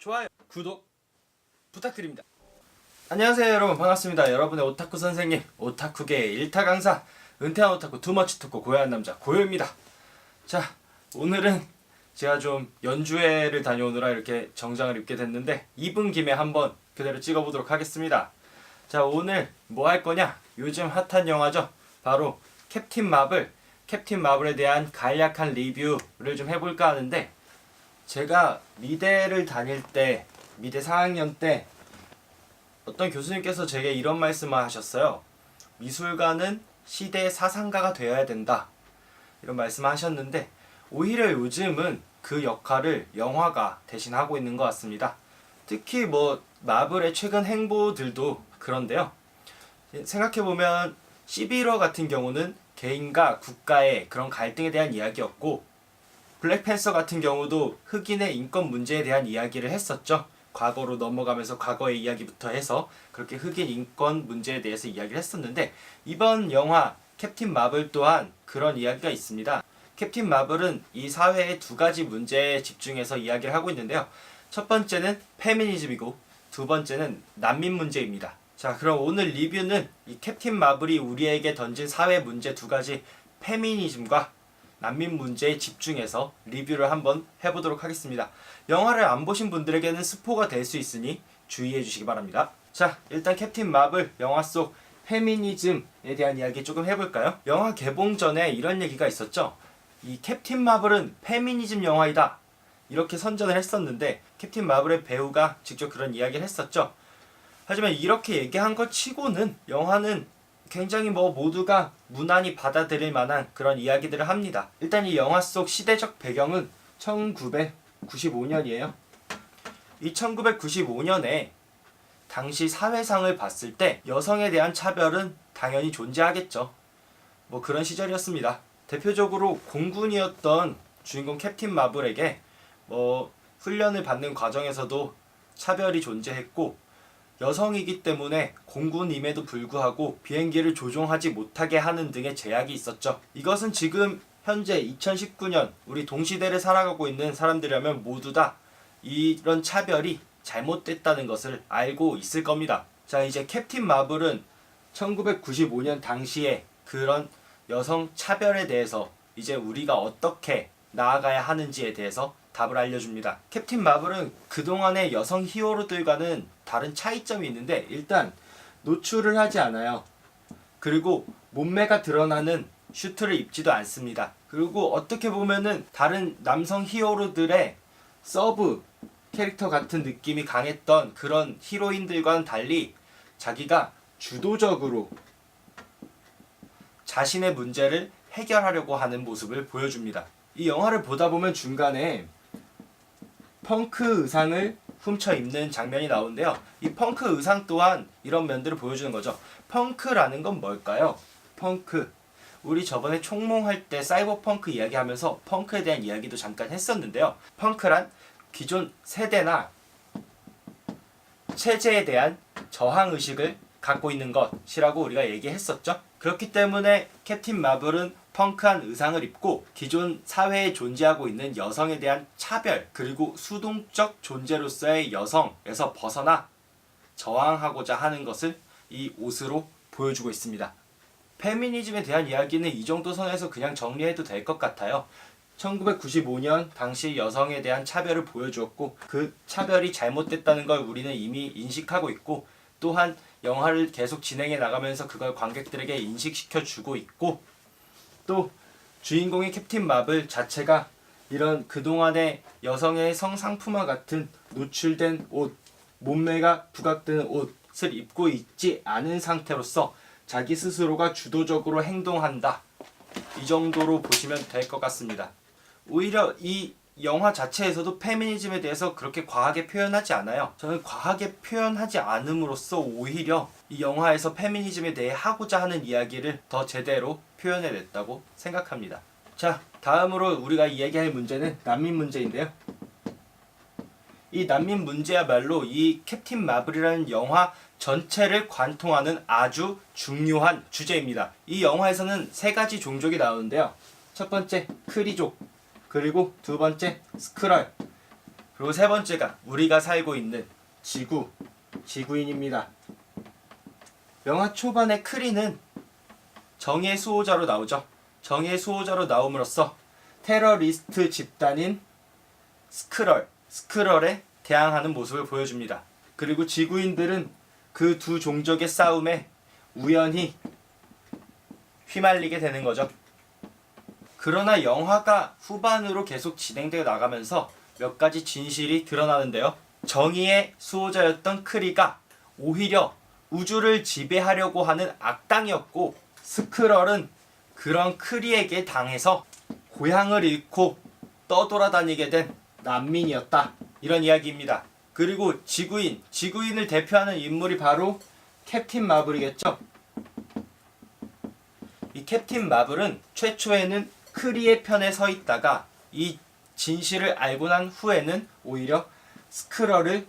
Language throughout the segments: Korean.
좋아요, 구독 부탁드립니다. 안녕하세요 여러분, 반갑습니다. 여러분의 오타쿠 선생님, 오타쿠계의 일타 강사, 은퇴한 오타쿠 투머치 토크 고요한 남자 고요입니다. 자, 오늘은 제가 좀 연주회를 다녀오느라 이렇게 정장을 입게 됐는데 입은 김에 한번 그대로 찍어보도록 하겠습니다. 자, 오늘 뭐 할 거냐? 요즘 핫한 영화죠. 바로 캡틴 마블. 캡틴 마블에 대한 간략한 리뷰를 좀 해볼까 하는데, 제가 미대를 다닐 때, 미대 4학년 때 어떤 교수님께서 제게 이런 말씀을 하셨어요. 미술가는 시대의 사상가가 되어야 된다, 이런 말씀을 하셨는데, 오히려 요즘은 그 역할을 영화가 대신하고 있는 것 같습니다. 특히 마블의 최근 행보들도 그런데요. 생각해보면 11호 같은 경우는 개인과 국가의 그런 갈등에 대한 이야기였고, 블랙팬서 같은 경우도 흑인의 인권 문제에 대한 이야기를 했었죠. 과거로 넘어가면서 과거의 이야기부터 해서 그렇게 흑인 인권 문제에 대해서 이야기를 했었는데, 이번 영화 캡틴 마블 또한 그런 이야기가 있습니다. 캡틴 마블은 이 사회의 두 가지 문제에 집중해서 이야기를 하고 있는데요. 첫 번째는 페미니즘이고 두 번째는 난민 문제입니다. 자, 그럼 오늘 리뷰는 이 캡틴 마블이 우리에게 던진 사회 문제 두 가지, 페미니즘과 난민 문제에 집중해서 리뷰를 한번 해보도록 하겠습니다. 영화를 안 보신 분들에게는 스포가 될 수 있으니 주의해 주시기 바랍니다. 자, 일단 캡틴 마블 영화 속 페미니즘에 대한 이야기 조금 해볼까요? 영화 개봉 전에 이런 얘기가 있었죠. 이 캡틴 마블은 페미니즘 영화이다, 이렇게 선전을 했었는데, 캡틴 마블의 배우가 직접 그런 이야기를 했었죠. 하지만 이렇게 얘기한 것 치고는 영화는 굉장히 모두가 무난히 받아들일 만한 그런 이야기들을 합니다. 일단 이 영화 속 시대적 배경은 1995년이에요. 이 1995년에 당시 사회상을 봤을 때 여성에 대한 차별은 당연히 존재하겠죠. 그런 시절이었습니다. 대표적으로 공군이었던 주인공 캡틴 마블에게 훈련을 받는 과정에서도 차별이 존재했고, 여성이기 때문에 공군임에도 불구하고 비행기를 조종하지 못하게 하는 등의 제약이 있었죠. 이것은 지금 현재 2019년 우리 동시대를 살아가고 있는 사람들이라면 모두 다 이런 차별이 잘못됐다는 것을 알고 있을 겁니다. 자, 이제 캡틴 마블은 1995년 당시에 그런 여성 차별에 대해서 이제 우리가 어떻게 나아가야 하는지에 대해서 답을 알려줍니다. 캡틴 마블은 그동안의 여성 히어로들과는 다른 차이점이 있는데, 일단 노출을 하지 않아요. 그리고 몸매가 드러나는 슈트를 입지도 않습니다. 그리고 어떻게 보면은 다른 남성 히어로들의 서브 캐릭터 같은 느낌이 강했던 그런 히로인들과는 달리 자기가 주도적으로 자신의 문제를 해결하려고 하는 모습을 보여줍니다. 이 영화를 보다 보면 중간에 펑크 의상을 훔쳐 입는 장면이 나오는데요. 이 펑크 의상 또한 이런 면들을 보여주는 거죠. 펑크라는 건 뭘까요? 펑크. 우리 저번에 총몽할 때 사이버 펑크 이야기하면서 펑크에 대한 이야기도 잠깐 했었는데요. 펑크란 기존 세대나 체제에 대한 저항의식을 갖고 있는 것이라고 우리가 얘기했었죠. 그렇기 때문에 캡틴 마블은 펑크한 의상을 입고 기존 사회에 존재하고 있는 여성에 대한 차별, 그리고 수동적 존재로서의 여성에서 벗어나 저항하고자 하는 것을 이 옷으로 보여주고 있습니다. 페미니즘에 대한 이야기는 이 정도 선에서 그냥 정리해도 될 것 같아요. 1995년 당시 여성에 대한 차별을 보여주었고, 그 차별이 잘못됐다는 걸 우리는 이미 인식하고 있고, 또한 영화를 계속 진행해 나가면서 그걸 관객들에게 인식시켜주고 있고, 또 주인공의 캡틴 마블 자체가 이런 그동안의 여성의 성상품화 같은 노출된 옷, 몸매가 부각되는 옷을 입고 있지 않은 상태로서 자기 스스로가 주도적으로 행동한다, 이 정도로 보시면 될 것 같습니다. 오히려 이 영화 자체에서도 페미니즘에 대해서 그렇게 과하게 표현하지 않아요. 저는 과하게 표현하지 않음으로써 오히려 이 영화에서 페미니즘에 대해 하고자 하는 이야기를 더 제대로 표현해냈다고 생각합니다. 자, 다음으로 우리가 이야기할 문제는 난민 문제인데요. 이 난민 문제야말로 이 캡틴 마블이라는 영화 전체를 관통하는 아주 중요한 주제입니다. 이 영화에서는 세 가지 종족이 나오는데요. 첫 번째 크리족, 그리고 두 번째 스크럴, 그리고 세 번째가 우리가 살고 있는 지구인입니다. 영화 초반에 크리는 정의의 수호자로 나오죠. 정의의 수호자로 나옴으로써 테러리스트 집단인 스크럴에 대항하는 모습을 보여줍니다. 그리고 지구인들은 그 두 종족의 싸움에 우연히 휘말리게 되는 거죠. 그러나 영화가 후반으로 계속 진행되어 나가면서 몇 가지 진실이 드러나는데요. 정의의 수호자였던 크리가 오히려 우주를 지배하려고 하는 악당이었고, 스크럴은 그런 크리에게 당해서 고향을 잃고 떠돌아다니게 된 난민이었다. 이런 이야기입니다. 그리고 지구인을 대표하는 인물이 바로 캡틴 마블이겠죠. 이 캡틴 마블은 최초에는 크리의 편에 서 있다가 이 진실을 알고 난 후에는 오히려 스크럴을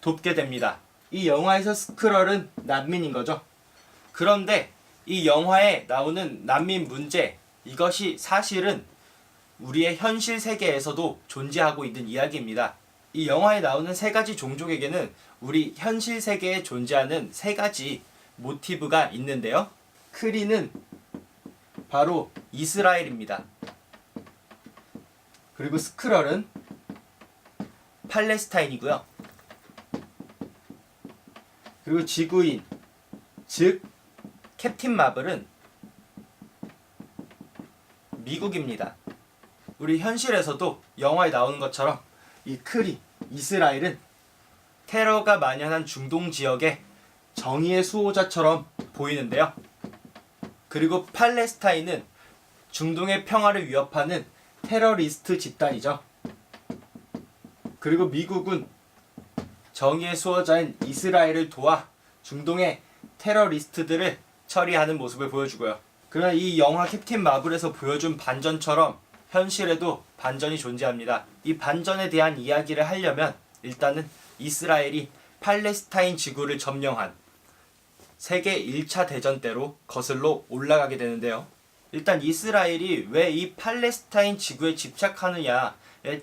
돕게 됩니다. 이 영화에서 스크럴은 난민인 거죠. 그런데 이 영화에 나오는 난민 문제, 이것이 사실은 우리의 현실 세계에서도 존재하고 있는 이야기입니다. 이 영화에 나오는 세 가지 종족에게는 우리 현실 세계에 존재하는 세 가지 모티브가 있는데요. 크리는 바로 이스라엘입니다. 그리고 스크럴은 팔레스타인이고요. 그리고 지구인, 즉 캡틴 마블은 미국입니다. 우리 현실에서도 영화에 나오는 것처럼 이 크리, 이스라엘은 테러가 만연한 중동 지역의 정의의 수호자처럼 보이는데요. 그리고 팔레스타인은 중동의 평화를 위협하는 테러리스트 집단이죠. 그리고 미국은 정의의 수호자인 이스라엘을 도와 중동의 테러리스트들을 처리하는 모습을 보여주고요. 그러나 이 영화 캡틴 마블에서 보여준 반전처럼 현실에도 반전이 존재합니다. 이 반전에 대한 이야기를 하려면 일단은 이스라엘이 팔레스타인 지구를 점령한 세계 1차 대전 때로 거슬러 올라가게 되는데요. 일단 이스라엘이 왜 이 팔레스타인 지구에 집착하느냐에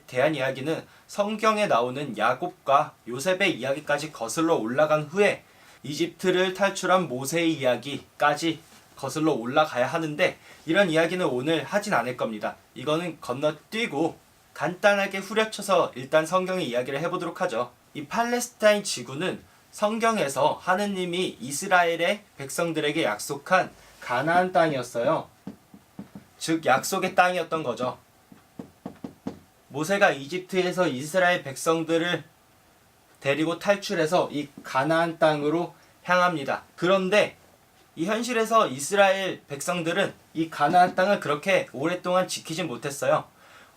대한 이야기는 성경에 나오는 야곱과 요셉의 이야기까지 거슬러 올라간 후에 이집트를 탈출한 모세의 이야기까지 거슬러 올라가야 하는데, 이런 이야기는 오늘 하진 않을 겁니다. 이거는 건너뛰고 간단하게 후려쳐서 일단 성경의 이야기를 해보도록 하죠. 이 팔레스타인 지구는 성경에서 하느님이 이스라엘의 백성들에게 약속한 가나안 땅이었어요. 즉 약속의 땅이었던 거죠. 모세가 이집트에서 이스라엘 백성들을 데리고 탈출해서 이 가나안 땅으로 향합니다. 그런데 이 현실에서 이스라엘 백성들은 이 가나안 땅을 그렇게 오랫동안 지키지 못했어요.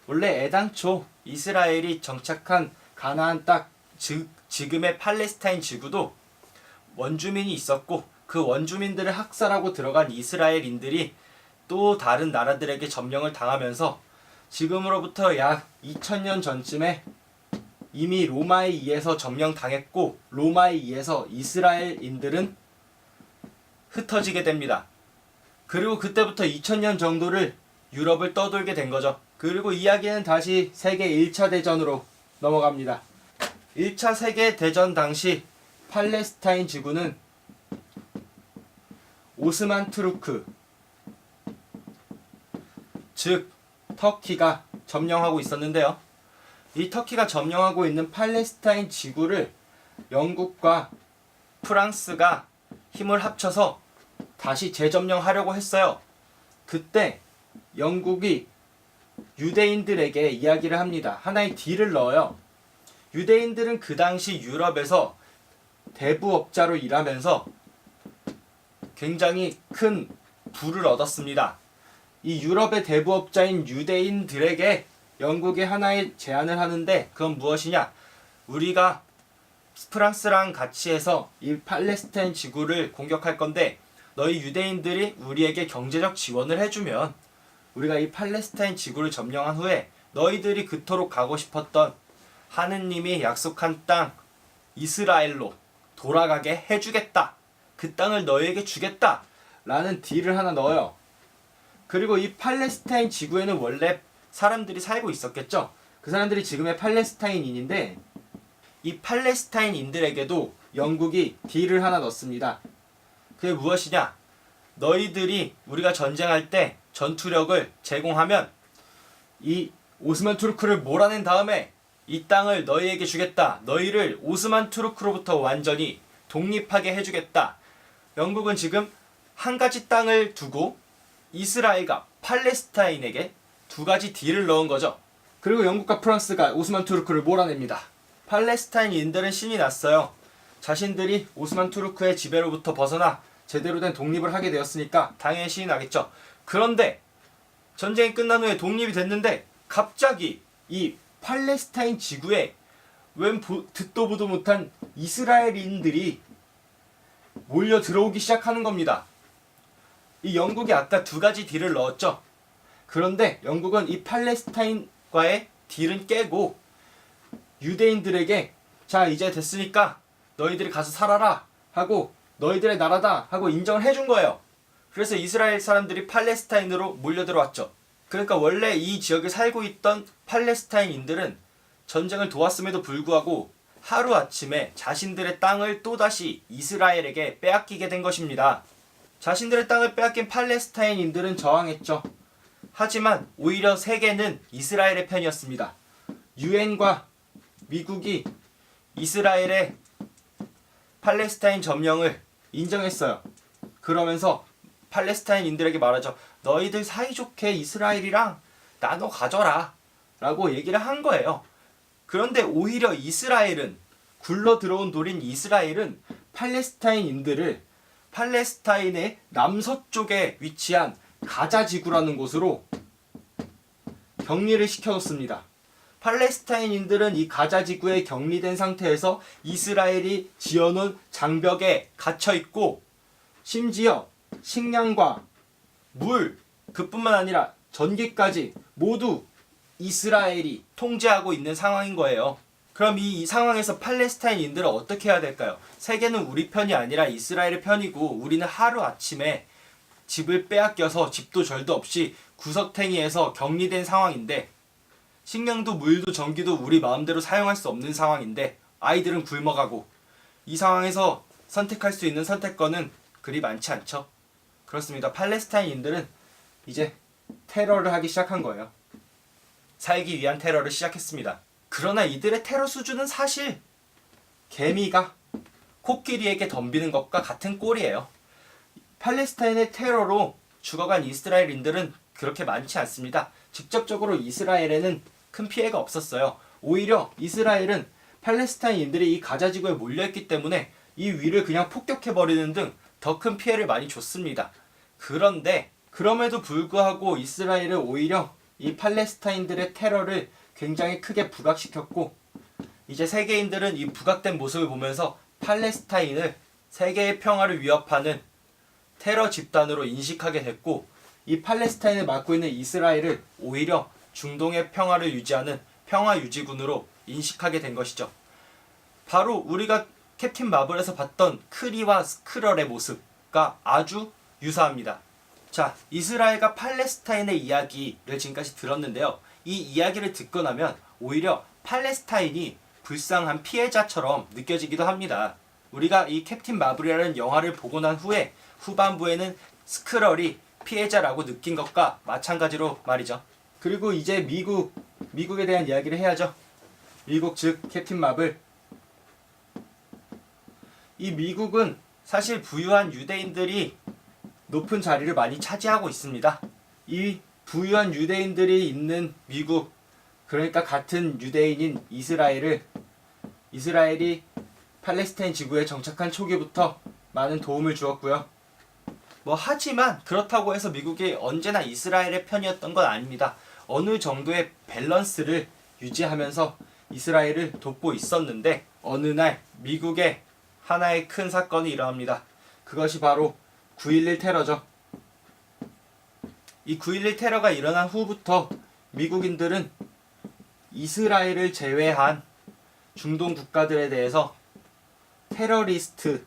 원래 애당초 이스라엘이 정착한 가나안 땅, 즉 지금의 팔레스타인 지구도 원주민이 있었고, 그 원주민들을 학살하고 들어간 이스라엘인들이 또 다른 나라들에게 점령을 당하면서 지금으로부터 약 2000년 전쯤에 이미 로마에 의해서 점령당했고, 로마에 의해서 이스라엘인들은 흩어지게 됩니다. 그리고 그때부터 2000년 정도를 유럽을 떠돌게 된 거죠. 그리고 이야기는 다시 세계 1차 대전으로 넘어갑니다. 1차 세계대전 당시 팔레스타인 지구는 오스만 투르크, 즉 터키가 점령하고 있었는데요. 이 터키가 점령하고 있는 팔레스타인 지구를 영국과 프랑스가 힘을 합쳐서 다시 재점령하려고 했어요. 그때 영국이 유대인들에게 이야기를 합니다. 하나의 딜을 넣어요. 유대인들은 그 당시 유럽에서 대부업자로 일하면서 굉장히 큰 부를 얻었습니다. 이 유럽의 대부업자인 유대인들에게 영국이 하나의 제안을 하는데, 그건 무엇이냐? 우리가 프랑스랑 같이 해서 이 팔레스타인 지구를 공격할 건데, 너희 유대인들이 우리에게 경제적 지원을 해주면 우리가 이 팔레스타인 지구를 점령한 후에 너희들이 그토록 가고 싶었던 하느님이 약속한 땅 이스라엘로 돌아가게 해주겠다. 그 땅을 너희에게 주겠다. 라는 딜을 하나 넣어요. 그리고 이 팔레스타인 지구에는 원래 사람들이 살고 있었겠죠. 그 사람들이 지금의 팔레스타인인인데 이 팔레스타인인들에게도 영국이 딜을 하나 넣습니다. 그게 무엇이냐? 너희들이 우리가 전쟁할 때 전투력을 제공하면 이 오스만 투르크를 몰아낸 다음에 이 땅을 너희에게 주겠다. 너희를 오스만 투르크로부터 완전히 독립하게 해주겠다. 영국은 지금 한 가지 땅을 두고 이스라엘과 팔레스타인에게 두 가지 딜을 넣은 거죠. 그리고 영국과 프랑스가 오스만 투르크를 몰아냅니다. 팔레스타인인들은 신이 났어요. 자신들이 오스만 투르크의 지배로부터 벗어나 제대로 된 독립을 하게 되었으니까 당연히 신이 나겠죠. 그런데 전쟁이 끝난 후에 독립이 됐는데 갑자기 이 팔레스타인 지구에 웬 듣도 보도 못한 이스라엘인들이 몰려 들어오기 시작하는 겁니다. 이 영국이 아까 두 가지 딜을 넣었죠. 그런데 영국은 이 팔레스타인과의 딜은 깨고 유대인들에게 자 이제 됐으니까 너희들이 가서 살아라 하고 너희들의 나라다 하고 인정을 해준 거예요. 그래서 이스라엘 사람들이 팔레스타인으로 몰려들어왔죠. 그러니까 원래 이 지역에 살고 있던 팔레스타인인들은 전쟁을 도왔음에도 불구하고 하루아침에 자신들의 땅을 또다시 이스라엘에게 빼앗기게 된 것입니다. 자신들의 땅을 빼앗긴 팔레스타인인들은 저항했죠. 하지만 오히려 세계는 이스라엘의 편이었습니다. 유엔과 미국이 이스라엘의 팔레스타인 점령을 인정했어요. 그러면서 팔레스타인인들에게 말하죠. 너희들 사이좋게 이스라엘이랑 나눠 가져라 라고 얘기를 한 거예요. 그런데 오히려 이스라엘은 굴러 들어온 돌인 이스라엘은 팔레스타인인들을 팔레스타인의 남서쪽에 위치한 가자 지구라는 곳으로 격리를 시켜놓습니다. 팔레스타인인들은 이 가자 지구에 격리된 상태에서 이스라엘이 지어놓은 장벽에 갇혀있고 심지어 식량과 물, 그뿐만 아니라 전기까지 모두 이스라엘이 통제하고 있는 상황인 거예요. 그럼 이 상황에서 팔레스타인인들은 어떻게 해야 될까요? 세계는 우리 편이 아니라 이스라엘의 편이고 우리는 하루아침에 집을 빼앗겨서 집도 절도 없이 구석탱이에서 격리된 상황인데 식량도 물도 전기도 우리 마음대로 사용할 수 없는 상황인데 아이들은 굶어가고 이 상황에서 선택할 수 있는 선택권은 그리 많지 않죠. 그렇습니다. 팔레스타인인들은 이제 테러를 하기 시작한 거예요. 살기 위한 테러를 시작했습니다. 그러나 이들의 테러 수준은 사실 개미가 코끼리에게 덤비는 것과 같은 꼴이에요. 팔레스타인의 테러로 죽어간 이스라엘인들은 그렇게 많지 않습니다. 직접적으로 이스라엘에는 큰 피해가 없었어요. 오히려 이스라엘은 팔레스타인인들이 이 가자지구에 몰려있기 때문에 이 위를 그냥 폭격해버리는 등 더 큰 피해를 많이 줬습니다. 그런데 그럼에도 불구하고 이스라엘은 오히려 이 팔레스타인들의 테러를 굉장히 크게 부각시켰고 이제 세계인들은 이 부각된 모습을 보면서 팔레스타인을 세계의 평화를 위협하는 테러 집단으로 인식하게 됐고 이 팔레스타인을 맡고 있는 이스라엘을 오히려 중동의 평화를 유지하는 평화유지군으로 인식하게 된 것이죠. 바로 우리가 캡틴 마블에서 봤던 크리와 스크럴의 모습과 아주 유사합니다. 자, 이스라엘과 팔레스타인의 이야기를 지금까지 들었는데요. 이 이야기를 듣고 나면 오히려 팔레스타인이 불쌍한 피해자처럼 느껴지기도 합니다. 우리가 이 캡틴 마블이라는 영화를 보고 난 후에 후반부에는 스크럴이 피해자라고 느낀 것과 마찬가지로 말이죠. 그리고 이제 미국에 대한 이야기를 해야죠. 미국 즉 캡틴 마블. 이 미국은 사실 부유한 유대인들이 높은 자리를 많이 차지하고 있습니다. 이 부유한 유대인들이 있는 미국, 그러니까 같은 유대인인 이스라엘이 팔레스타인 지구에 정착한 초기부터 많은 도움을 주었고요. 하지만 그렇다고 해서 미국이 언제나 이스라엘의 편이었던 건 아닙니다. 어느 정도의 밸런스를 유지하면서 이스라엘을 돕고 있었는데 어느 날 미국에 하나의 큰 사건이 일어납니다. 그것이 바로 9.11 테러죠. 이 9.11 테러가 일어난 후부터 미국인들은 이스라엘을 제외한 중동 국가들에 대해서 테러리스트라고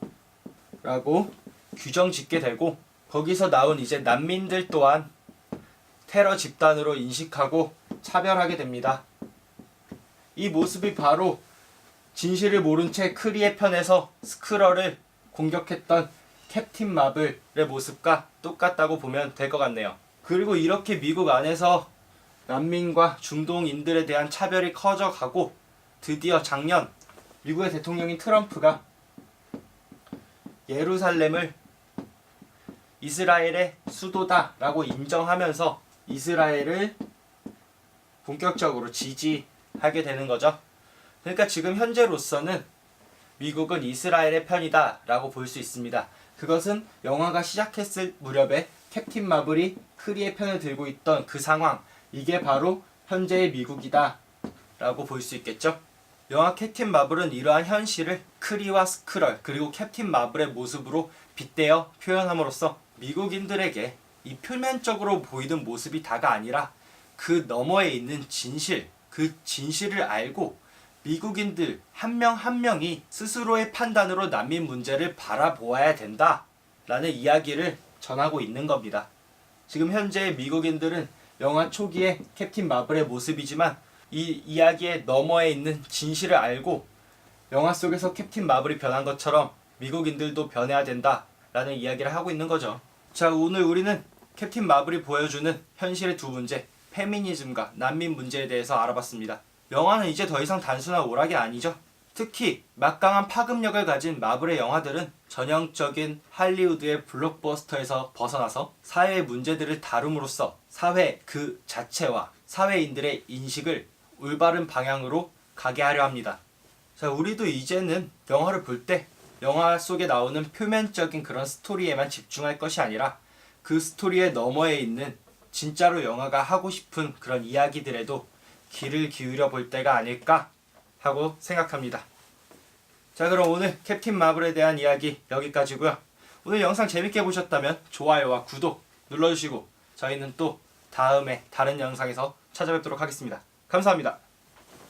규정 짓게 되고 거기서 나온 이제 난민들 또한 테러 집단으로 인식하고 차별하게 됩니다. 이 모습이 바로 진실을 모른 채 크리의 편에서 스크럴을 공격했던 캡틴 마블의 모습과 똑같다고 보면 될 것 같네요. 그리고 이렇게 미국 안에서 난민과 중동인들에 대한 차별이 커져가고 드디어 작년 미국의 대통령인 트럼프가 예루살렘을 이스라엘의 수도다라고 인정하면서 이스라엘을 본격적으로 지지하게 되는 거죠. 그러니까 지금 현재로서는 미국은 이스라엘의 편이다 라고 볼 수 있습니다. 그것은 영화가 시작했을 무렵에 캡틴 마블이 크리의 편을 들고 있던 그 상황, 이게 바로 현재의 미국이다 라고 볼 수 있겠죠. 영화 캡틴 마블은 이러한 현실을 크리와 스크럴 그리고 캡틴 마블의 모습으로 빗대어 표현함으로써 미국인들에게 이 표면적으로 보이는 모습이 다가 아니라 그 너머에 있는 진실, 그 진실을 알고 미국인들 한 명 한 명이 스스로의 판단으로 난민 문제를 바라보아야 된다 라는 이야기를 전하고 있는 겁니다. 지금 현재 미국인들은 영화 초기에 캡틴 마블의 모습이지만 이 이야기의 너머에 있는 진실을 알고 영화 속에서 캡틴 마블이 변한 것처럼 미국인들도 변해야 된다 라는 이야기를 하고 있는 거죠. 자, 오늘 우리는 캡틴 마블이 보여주는 현실의 두 문제, 페미니즘과 난민 문제에 대해서 알아봤습니다. 영화는 이제 더 이상 단순한 오락이 아니죠. 특히 막강한 파급력을 가진 마블의 영화들은 전형적인 할리우드의 블록버스터에서 벗어나서 사회의 문제들을 다룸으로써 사회 그 자체와 사회인들의 인식을 올바른 방향으로 가게 하려 합니다. 자, 우리도 이제는 영화를 볼 때 영화 속에 나오는 표면적인 그런 스토리에만 집중할 것이 아니라 그 스토리의 너머에 있는 진짜로 영화가 하고 싶은 그런 이야기들에도 귀를 기울여 볼 때가 아닐까 하고 생각합니다. 자, 그럼 오늘 캡틴 마블에 대한 이야기 여기까지고요. 오늘 영상 재밌게 보셨다면 좋아요와 구독 눌러주시고 저희는 또 다음에 다른 영상에서 찾아뵙도록 하겠습니다. 감사합니다.